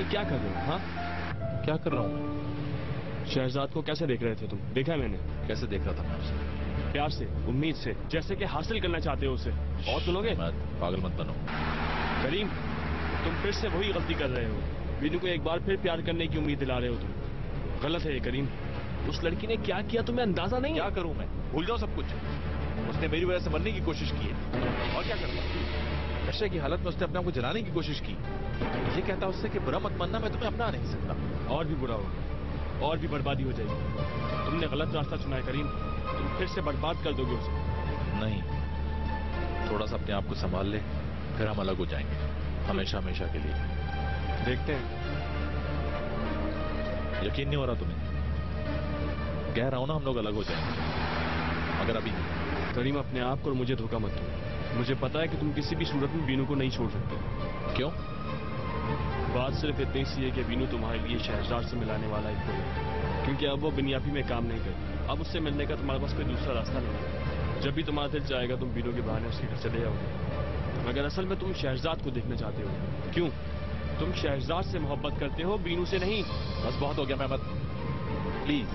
ये क्या कर रहे हो? हाँ, क्या कर रहा हूँ? शहजाद को कैसे देख रहे थे तुम? देखा है मैंने। कैसे देख रहा था मैं उसे? प्यार से, उम्मीद से, जैसे कि हासिल करना चाहते हो उसे। और सुनोगे? पागल मत बनो। करीम, तुम फिर से वही गलती कर रहे हो। बीनू को एक बार फिर प्यार करने की उम्मीद दिला रहे हो तुम। गलत है ये करीम। उस लड़की ने क्या किया तुम्हें अंदाजा नहीं? क्या करूं मैं? भूल जाओ सब कुछ। उसने मेरी वजह से मरने की कोशिश की है। और क्या करता? नशे की हालत में उसने अपने आप को जलाने की कोशिश की। ये कहता उससे कि बुरा मत मानना, मैं तुम्हें अपना नहीं सकता। और भी बुरा होगा, और भी बर्बादी हो जाएगी। तुमने गलत रास्ता चुना है करीम। तुम फिर से बर्बाद कर दोगे उसे। नहीं, थोड़ा सा अपने आप को संभाल ले, फिर हम अलग हो जाएंगे, हमेशा हमेशा के लिए। देखते हैं। यकीन नहीं हो रहा तुम्हें? कह रहा हूं ना, हम लोग अलग हो जाएंगे, मगर अभी नहीं। करीम, अपने आप को और मुझे धोखा मत दो। मुझे पता है कि तुम किसी भी सूरत में बीनू को नहीं छोड़ सकते। क्यों? बात सिर्फ इतनी सी है कि बीनू तुम्हारे लिए शहजाद से मिलाने वाला एक पुल है, क्योंकि अब वो बिनियाफी में काम नहीं करती। अब उससे मिलने का तुम्हारे पास कोई दूसरा रास्ता नहीं है। जब भी तुम्हारा दिल चाहेगा तुम बीनू के बहाने उसके घर चले जाओगे, मगर असल में तुम शहजाद को देखना चाहते हो। क्यों? तुम शहजाद से मोहब्बत करते हो, बीनू से नहीं। बस बहुत हो गया मेहमद, प्लीज।